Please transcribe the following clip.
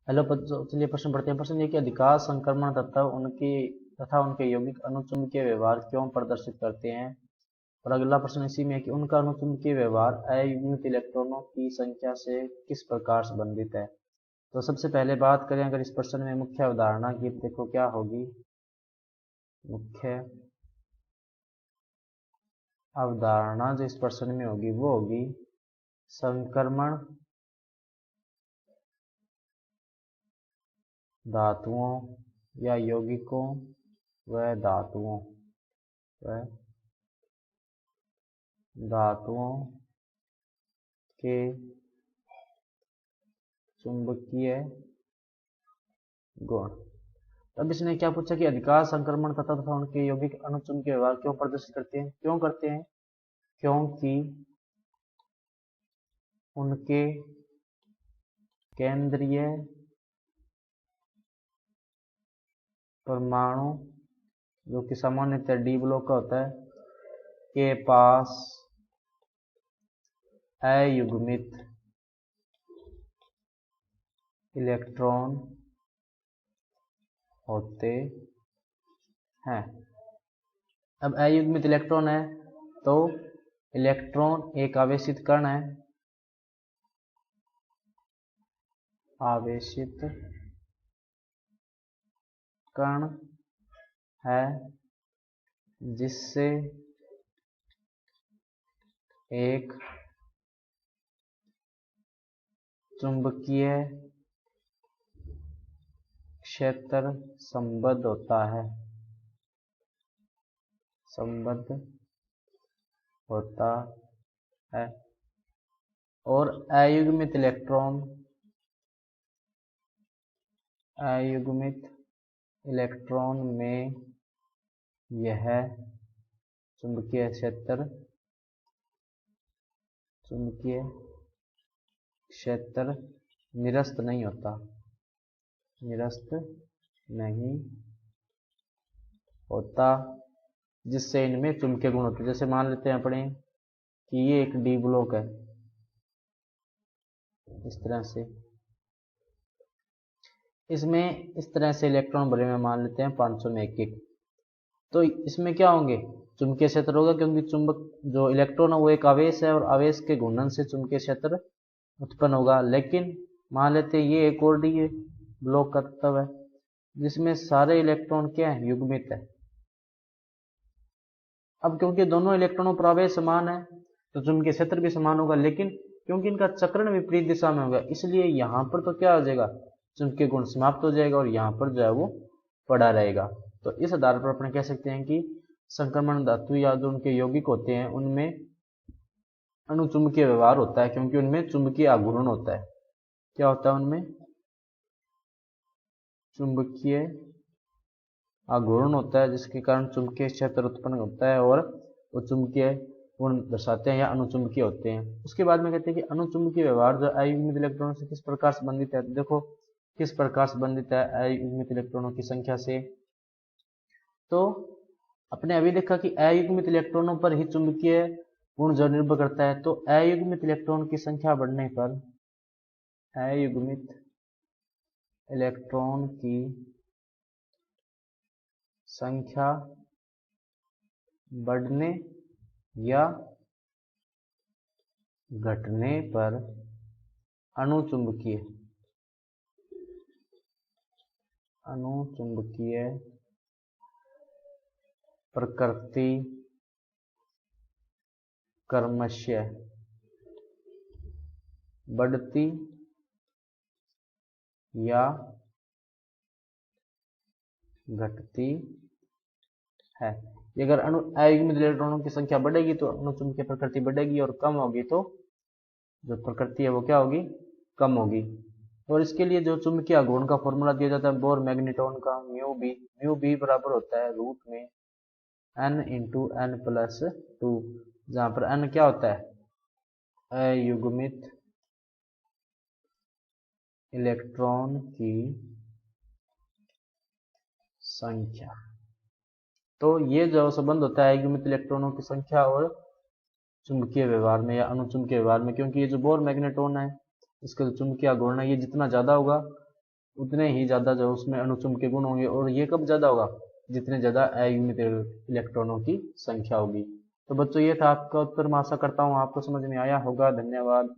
Hello, चलिए प्रश्न पढ़ते हैं। प्रश्न ये कि अधिकांश संक्रमण तथा उनके यौगिक अनुचुंबकीय व्यवहार क्यों प्रदर्शित करते हैं। और अगला प्रश्न इसी में है कि उनका अनुचुंबकीय व्यवहार अयुग्मित इलेक्ट्रॉनों की संख्या से किस प्रकार संबंधित है। तो सबसे पहले बात करें अगर इस प्रश्न में मुख्य अवधारणा की, देखो क्या होगी। मुख्य अवधारणा जो इस प्रश्न में होगी वो होगी संक्रमण धातुओं या यौगिकों व धातुओं के चुंबकीय गुण। अब इसने क्या पूछा कि अधिकांश संक्रमण तथा उनके यौगिक अनुचुंबकीय व्यवहार क्यों प्रदर्शित करते हैं। क्यों करते हैं? क्योंकि उनके केंद्रीय परमाणु, जो कि सामान्यतः डी ब्लॉक का होता है, के पास अयुग्मित इलेक्ट्रॉन होते हैं। अब अयुग्मित इलेक्ट्रॉन है तो इलेक्ट्रॉन एक आवेशित कण है, आवेशित कण है जिससे एक चुंबकीय क्षेत्र संबद्ध होता है, और अयुग्मित इलेक्ट्रॉन में यह चुंबकीय क्षेत्र निरस्त नहीं होता, जिससे इनमें चुंबकीय गुण होते हैं। जैसे मान लेते हैं अपने कि ये एक डी ब्लॉक है, इस तरह से इसमें इस तरह से इलेक्ट्रॉन भरे में मान लेते हैं 500 में एक। तो इसमें क्या होंगे? चुंबकीय क्षेत्र होगा, क्योंकि चुंबक जो इलेक्ट्रॉन है वो एक आवेश है और आवेश के घूर्णन से चुंबकीय क्षेत्र उत्पन्न होगा। लेकिन मान लेते हैं ये एक और डी ब्लॉक का तत्व है जिसमें सारे इलेक्ट्रॉन क्या है? युग्मित है। अब क्योंकि दोनों इलेक्ट्रॉनों पर आवेश समान है तो चुंबकीय क्षेत्र भी समान होगा, लेकिन क्योंकि इनका चक्रण विपरीत दिशा में होगा इसलिए यहाँ पर तो क्या हो जाएगा? चुंबकीय गुण समाप्त हो जाएगा और यहाँ पर जो है वो पड़ा रहेगा। तो इस आधार पर अपने कह सकते हैं कि संक्रमण धातु या जो उनके यौगिक होते हैं उनमें अनुचुंबकीय व्यवहार होता है, क्योंकि उनमें चुंबकीय आघूर्ण होता है। क्या होता है उनमें? चुंबकीय आघूर्ण होता है, जिसके कारण चुंबकीय क्षेत्र उत्पन्न होता है और वो चुंबकीय गुण दर्शाते हैं या अनुचुंबकीय होते हैं। उसके बाद में कहते हैं कि अनुचुंबकीय व्यवहार जो अयुग्मित इलेक्ट्रॉनों से किस प्रकार संबंधित है। देखो किस प्रकार संबंधित है अयुग्मित इलेक्ट्रॉनों की संख्या से। तो अपने अभी देखा कि अयुग्मित इलेक्ट्रॉनों पर ही चुंबकीय गुण जो निर्भर करता है। तो अयुग्मित इलेक्ट्रॉन की संख्या बढ़ने पर अयुग्मित इलेक्ट्रॉन की संख्या बढ़ने या घटने पर अनुचुंबकीय प्रकृति क्रमशः बढ़ती या घटती है। अगर अयुग्मित इलेक्ट्रॉनों की संख्या बढ़ेगी तो अनुचुंबकीय प्रकृति बढ़ेगी और कम होगी तो जो प्रकृति है वो क्या होगी? कम होगी। और इसके लिए जो चुंबकीय आघूर्ण का फॉर्मूला दिया जाता है बोर मैग्नेटॉन का, म्यू बी बराबर होता है रूट में n इंटू n प्लस 2, जहां पर n क्या होता है? अयुग्मित इलेक्ट्रॉन की संख्या। तो ये जो संबंध होता है अयुग्मित इलेक्ट्रॉनों की संख्या और चुंबकीय व्यवहार में या अनुचुंबकीय व्यवहार में, क्योंकि ये जो बोर मैग्नेटॉन है इसका जो चुंबकीय आघूर्ण है ये जितना ज्यादा होगा उतने ही ज़्यादा जो उसमें अणुचुंबकीय गुण होंगे। और ये कब ज़्यादा होगा? जितने ज़्यादा अयुग्मित इलेक्ट्रॉनों की संख्या होगी। तो बच्चों ये था आपका उत्तर। मैं आशा करता हूँ आपको समझ में आया होगा। धन्यवाद।